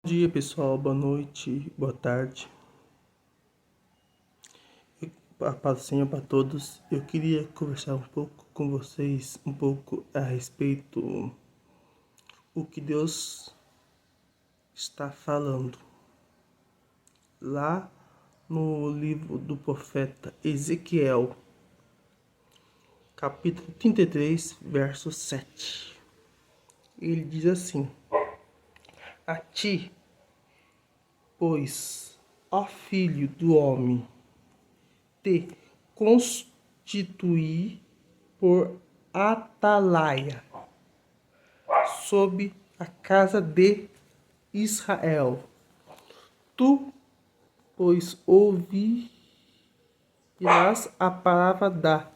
Bom dia, pessoal. Boa noite, boa tarde. A paz do Senhor para todos. Eu queria conversar um pouco com vocês, um pouco a respeito o que Deus está falando. Lá no livro do profeta Ezequiel, capítulo 33, verso 7. Ele diz assim: A ti, pois, ó filho do homem, te constituí por atalaia sob a casa de Israel. Tu, pois, ouvirás a palavra da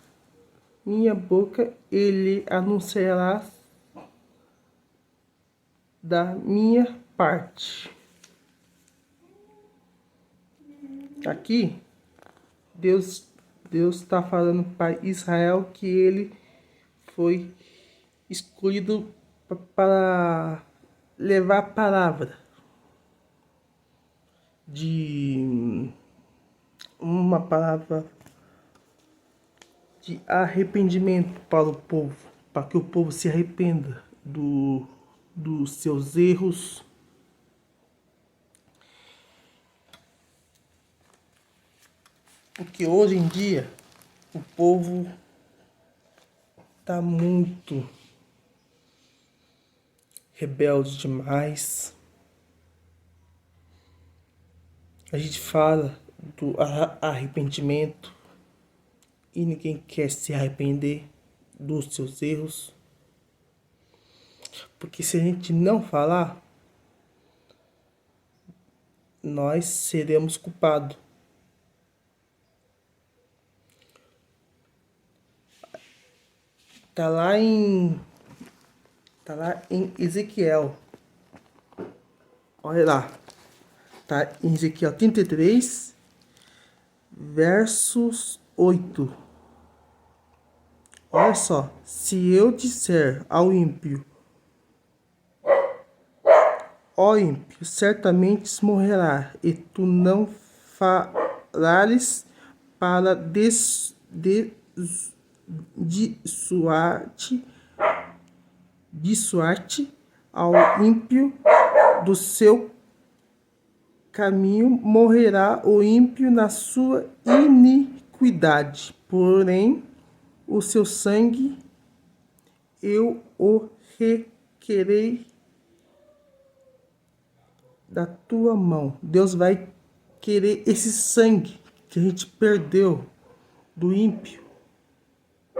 minha boca e lhe anunciarás da minha parte. Aqui, Deus está falando para Israel que ele foi escolhido para levar a palavra de uma palavra de arrependimento para o povo, para que o povo se arrependa dos seus erros. Porque hoje em dia o povo está muito rebelde demais. A gente fala do arrependimento e ninguém quer se arrepender dos seus erros. Porque se a gente não falar, nós seremos culpados. Tá lá em Ezequiel. Olha lá. Tá em Ezequiel 33, versos 8. Olha só. Se eu disser ao ímpio, ó ímpio, certamente morrerá, e tu não falares para dissuar-te ao ímpio do seu caminho, morrerá o ímpio na sua iniquidade, porém o seu sangue eu o requerei da tua mão. Deus vai querer esse sangue que a gente perdeu do ímpio,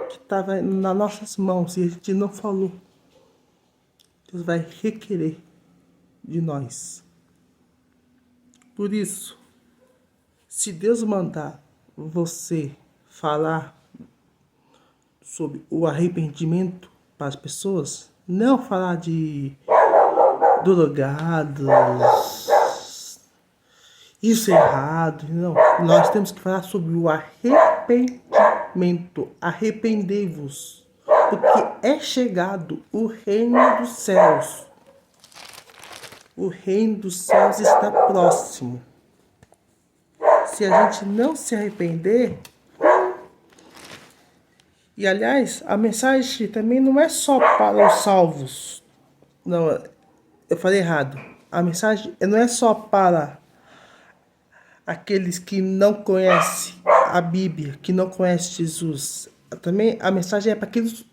que estava nas nossas mãos e a gente não falou. Deus vai requerer de nós. Por isso, se Deus mandar você falar sobre o arrependimento para as pessoas, não falar de drogados, isso é errado, não. Nós temos que falar sobre o arrependimento. Arrependei-vos, porque é chegado o reino dos céus. O reino dos céus está próximo. Se a gente não se arrepender... E aliás, a mensagem também não é só para os salvos. Não, eu falei errado. A mensagem não é só para aqueles que não conhecem a Bíblia, que não conhecem Jesus. Também a mensagem é para aqueles,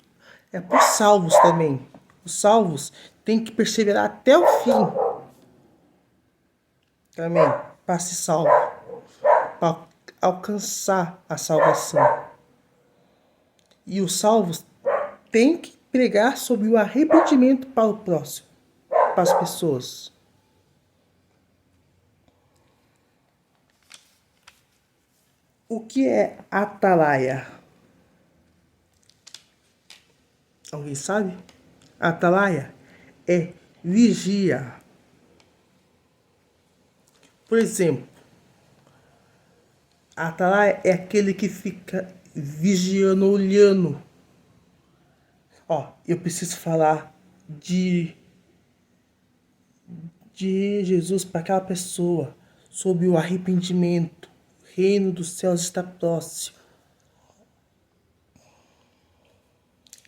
é para os salvos também. Os salvos têm que perseverar até o fim. Também, para se salvo, para alcançar a salvação. E os salvos têm que pregar sobre o arrependimento para o próximo, para as pessoas. O que é atalaia? Alguém sabe? Atalaia é vigia. Por exemplo, atalaia é aquele que fica vigiando, olhando. Ó, eu preciso falar de de Jesus para aquela pessoa sobre o arrependimento. O reino dos céus está próximo.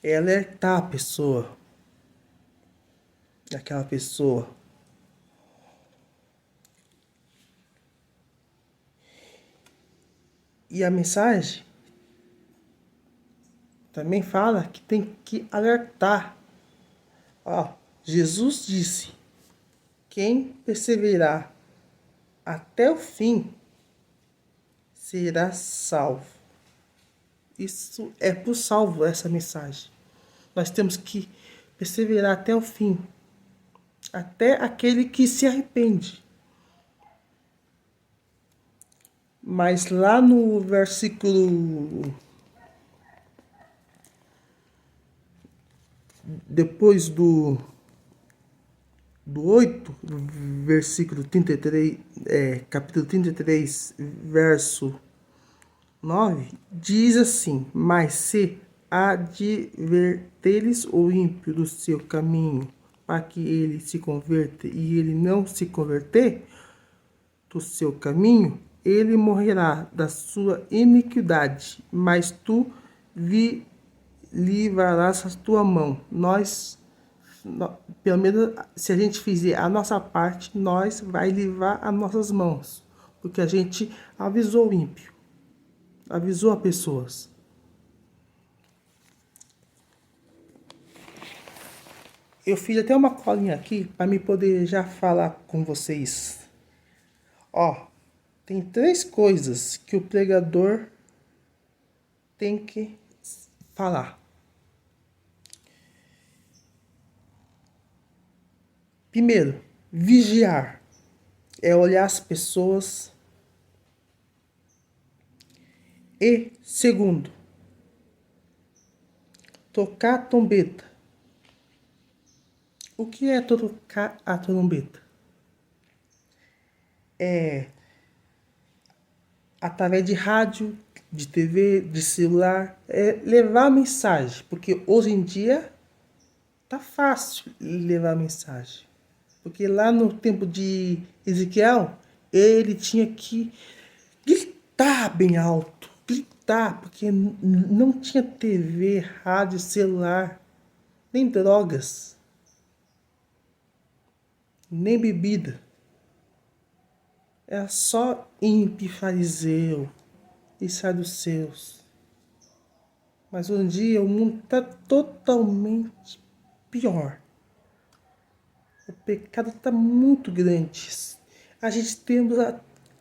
É alertar a pessoa, aquela pessoa. E a mensagem também fala que tem que alertar. Ó, Jesus disse: quem perseverar até o fim será salvo. Isso é por salvo, essa mensagem. Nós temos que perseverar até o fim, até aquele que se arrepende. Mas lá no versículo, depois do 8, versículo 33, capítulo 33, verso 9, diz assim: mas se adverteres o ímpio do seu caminho, para que ele se converta, e ele não se converter do seu caminho, ele morrerá da sua iniquidade, mas tu livrarás a tua mão. Pelo menos se a gente fizer a nossa parte, nós vai livrar as nossas mãos, porque a gente avisou o ímpio, avisou as pessoas. Eu fiz até uma colinha aqui para me poder já falar com vocês. Ó, tem 3 coisas que o pregador tem que falar. Primeiro, vigiar. É olhar as pessoas. E segundo, tocar a trombeta. O que é tocar a trombeta? É através de rádio, de TV, de celular, levar a mensagem, porque hoje em dia tá fácil levar a mensagem. Porque lá no tempo de Ezequiel, ele tinha que gritar bem alto, gritar, porque não tinha TV, rádio, celular, nem drogas, nem bebida. Era só ímpio, fariseu e saduceus. Mas hoje em dia o mundo está totalmente pior. O pecado está muito grande. A gente temos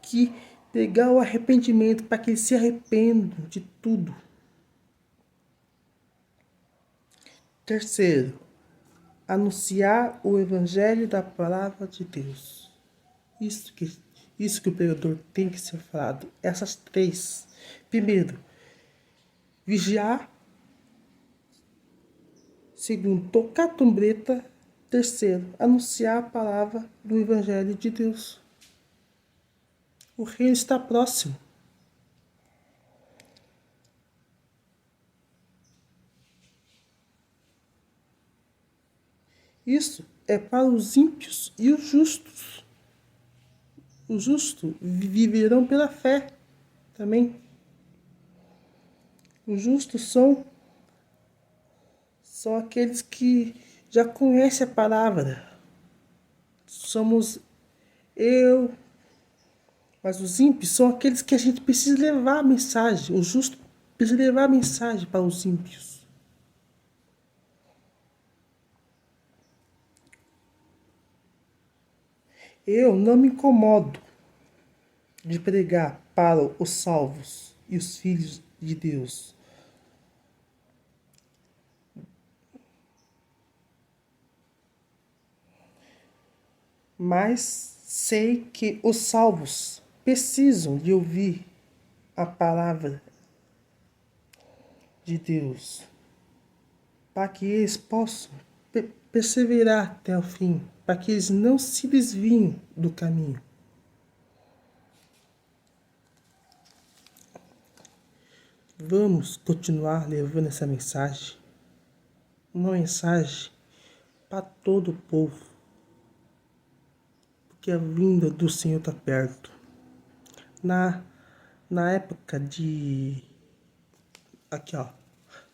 que pegar o arrependimento para que eles se arrependam de tudo. Terceiro, anunciar o evangelho da palavra de Deus. Isso que o pregador tem que ser falado. Essas 3. Primeiro, vigiar. Segundo, tocar a trombeta. Terceiro, anunciar a palavra do evangelho de Deus. O reino está próximo. Isso é para os ímpios e os justos. Os justos viverão pela fé também. Os justos são aqueles que já conhecem a palavra. Somos eu. Mas os ímpios são aqueles que a gente precisa levar a mensagem. O justo precisa levar a mensagem para os ímpios. Eu não me incomodo de pregar para os salvos e os filhos de Deus. Mas sei que os salvos precisam de ouvir a palavra de Deus, para que eles possam perseverar até o fim, para que eles não se desviem do caminho. Vamos continuar levando essa mensagem, uma mensagem para todo o povo. que a vinda do Senhor está perto. Na, na época de... Aqui, ó.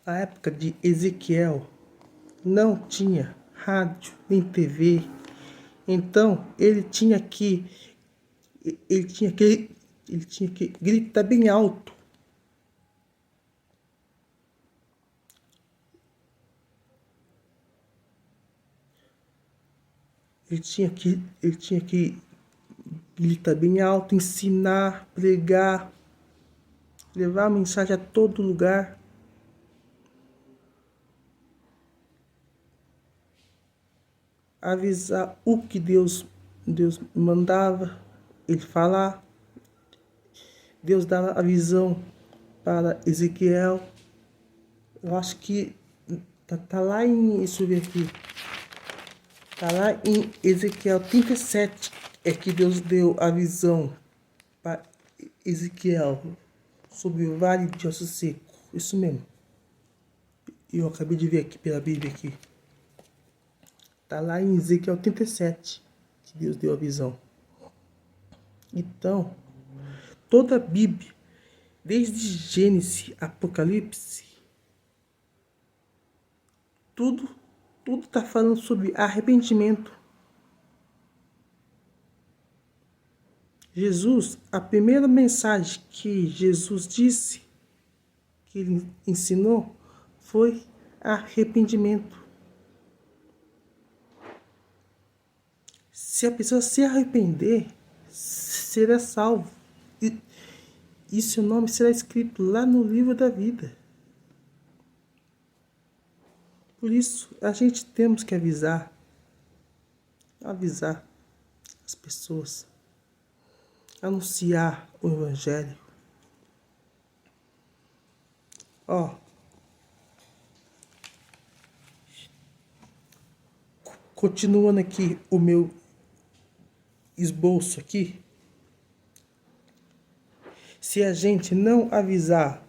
Na época de Ezequiel, não tinha rádio nem TV. Então, ele tinha que gritar bem alto. Ele tinha que gritar bem alto, ensinar, pregar, levar a mensagem a todo lugar. Avisar o que Deus mandava ele falar. Deus dava a visão para Ezequiel. Eu acho que tá lá em... Deixa eu ver aqui. Tá lá em Ezequiel 37. É que Deus deu a visão para Ezequiel sobre o vale de ossos secos. Isso mesmo. Eu acabei de ver aqui pela Bíblia aqui. Tá lá em Ezequiel 37 que Deus deu a visão. Então, toda a Bíblia, desde Gênesis, Apocalipse, tudo está falando sobre arrependimento. Jesus, a primeira mensagem que Jesus disse, que ele ensinou, foi arrependimento. Se a pessoa se arrepender, será salvo. E seu nome será escrito lá no livro da vida. Por isso, a gente temos que avisar as pessoas, anunciar o Evangelho. Ó, continuando aqui o meu esboço aqui, se a gente não avisar,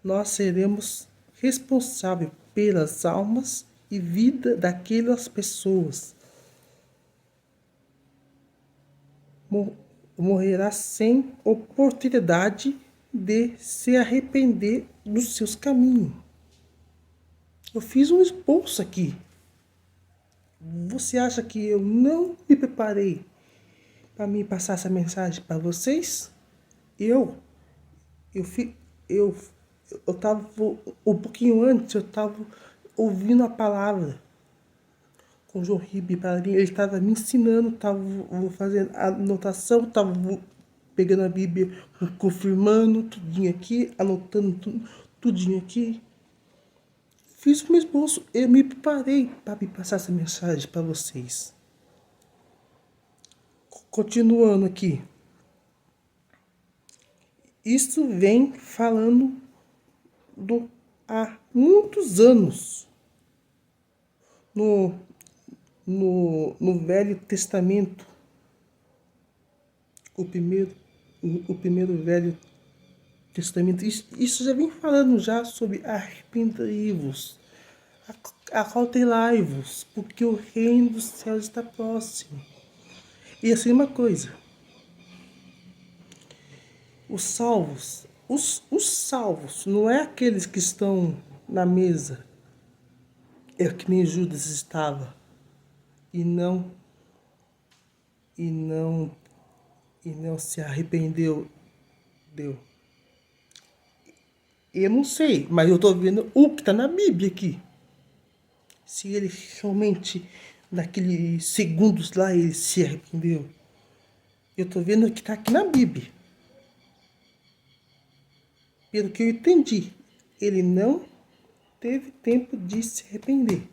nós seremos responsáveis pelas almas e vida daquelas pessoas. Morrerá sem oportunidade de se arrepender dos seus caminhos. Eu fiz um esboço aqui. Você acha que eu não me preparei para me passar essa mensagem para vocês? Eu estava um pouquinho antes, eu estava ouvindo a palavra com o João Ribe, ele estava me ensinando, estava fazendo anotação, estava pegando a Bíblia, confirmando tudinho aqui, anotando tudinho aqui. Fiz um esboço, eu me preparei para me passar essa mensagem para vocês. Continuando aqui. Isso vem falando há muitos anos no Velho Testamento. O primeiro Velho Testamento. Isso já vem falando já sobre arrependei-vos, acautelai-vos, porque o reino dos céus está próximo. E assim uma coisa. Os salvos não é aqueles que estão na mesa, é que nem Judas estava, e não se arrependeu. Eu não sei, mas eu estou vendo o que está na Bíblia aqui. Se ele realmente, naqueles segundos lá, ele se arrependeu. Eu estou vendo o que está aqui na Bíblia. Pelo que eu entendi, ele não teve tempo de se arrepender.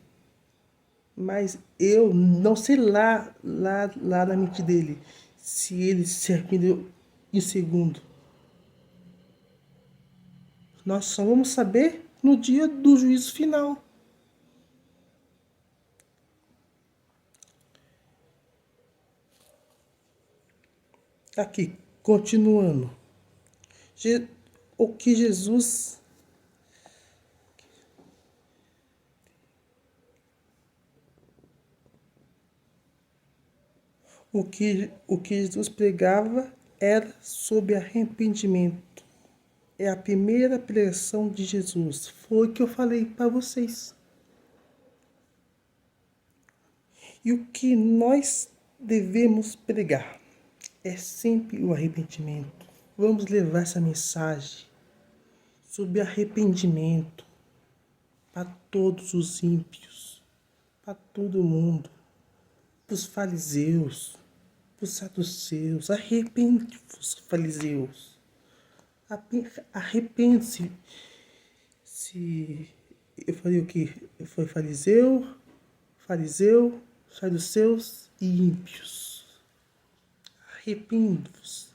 Mas eu não sei lá na mente dele se ele se arrependeu em segundo. Nós só vamos saber no dia do juízo final. Aqui, continuando. O que Jesus O que Jesus pregava era sobre arrependimento. É a primeira pregação de Jesus. Foi o que eu falei para vocês. E o que nós devemos pregar é sempre o arrependimento. Vamos levar essa mensagem sobre arrependimento para todos os ímpios, para todo mundo, para os fariseus, para os saduceus. Arrepende-vos, fariseus. Arrepende-se. Se eu falei o que? Foi fariseu, saduceus e ímpios. Arrepende-vos,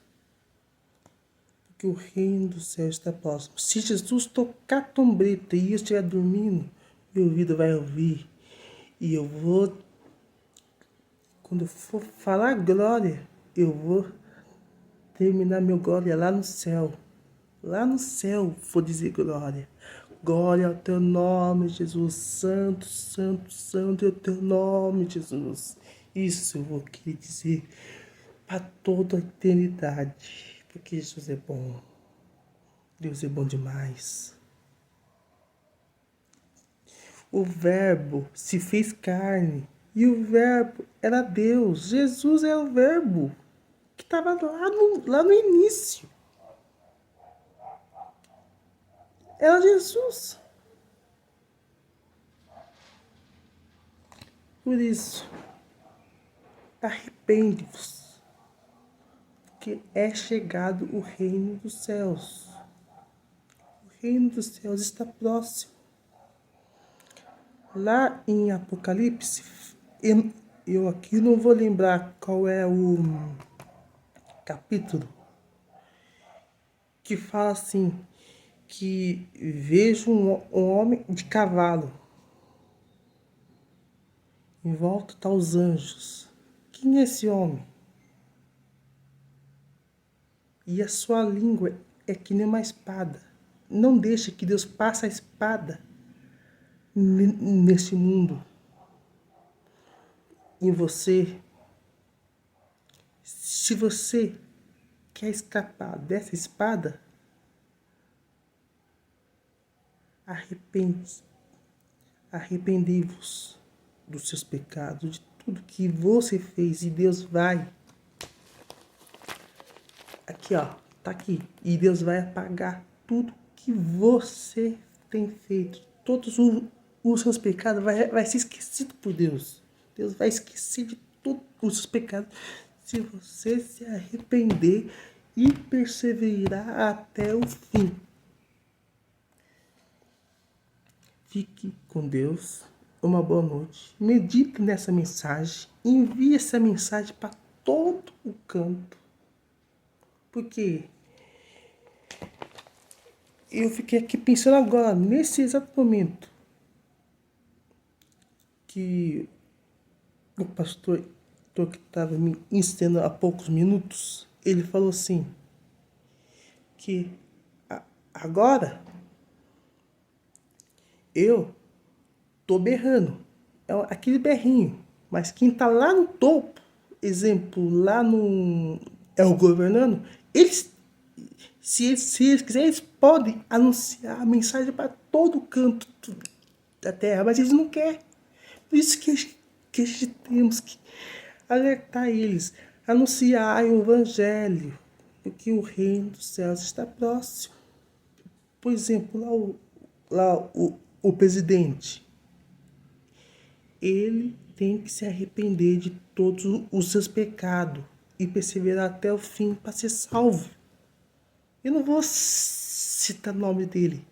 porque o reino do céu está próximo. Se Jesus tocar trombeta e eu estiver dormindo, meu ouvido vai ouvir. E eu vou, quando eu for falar glória, eu vou terminar meu glória lá no céu. Lá no céu vou dizer glória. Glória ao teu nome, Jesus. Santo, santo, santo é o teu nome, Jesus. Isso eu vou querer dizer para toda a eternidade. Porque Jesus é bom. Deus é bom demais. O Verbo se fez carne. E o Verbo era Deus. Jesus é o Verbo que estava lá no início. Era Jesus. Por isso, arrepende-vos, porque é chegado o reino dos céus. O reino dos céus está próximo. Lá em Apocalipse, eu aqui não vou lembrar qual é o capítulo, que fala assim, que vejo um homem de cavalo. Em volta estão os anjos. Quem é esse homem? E a sua língua é que nem uma espada. Não deixe que Deus passe a espada nesse mundo em você. Se você quer escapar dessa espada, arrependei-vos dos seus pecados, de tudo que você fez, e Deus vai. Aqui, ó, tá aqui. E Deus vai apagar tudo que você tem feito. Todos os seus pecados vai ser esquecido por Deus. Deus vai esquecer de todos os seus pecados se você se arrepender e perseverar até o fim. Fique com Deus. Uma boa noite. Medite nessa mensagem. Envie essa mensagem para todo o canto. Porque eu fiquei aqui pensando agora, nesse exato momento, que o pastor que estava me ensinando há poucos minutos, ele falou assim, que agora eu tô berrando, é aquele berrinho, mas quem tá lá no topo, exemplo, lá no é o governando, eles, se eles quiserem, eles podem anunciar a mensagem para todo canto da terra, mas eles não querem. Por isso que a gente temos que alertar eles, anunciar o evangelho, porque o reino dos céus está próximo. Por exemplo, o presidente, ele tem que se arrepender de todos os seus pecados e perseverar até o fim para ser salvo. Eu não vou citar o nome dele,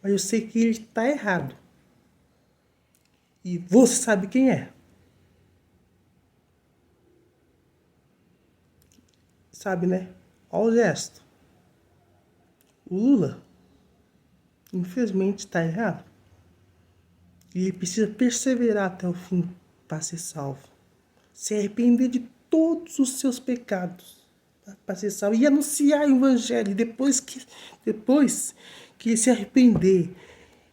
mas eu sei que ele está errado. E você sabe quem é? Sabe, né? Olha o gesto. O Lula, infelizmente, está errado. E ele precisa perseverar até o fim para ser salvo. Se arrepender de todos os seus pecados para ser salvo. E anunciar o evangelho. Depois que se arrepender,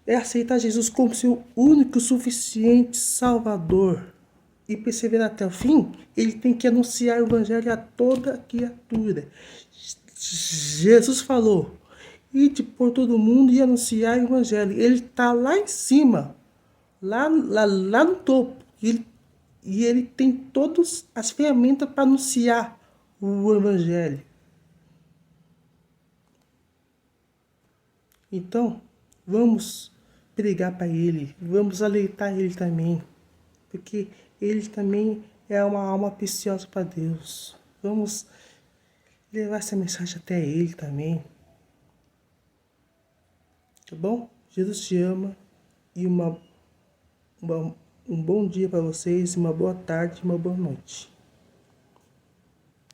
é aceitar Jesus como seu único, suficiente Salvador. e perseverar até o fim, ele tem que anunciar o evangelho a toda criatura. Jesus falou: ide por todo mundo e anunciar o evangelho. Ele está lá em cima, lá no topo. E ele tem todas as ferramentas para anunciar o evangelho. Então, vamos pregar para ele, vamos alertar ele também, porque ele também é uma alma preciosa para Deus. Vamos levar essa mensagem até ele também. Tá bom? Jesus te ama e um bom dia para vocês, uma boa tarde, uma boa noite.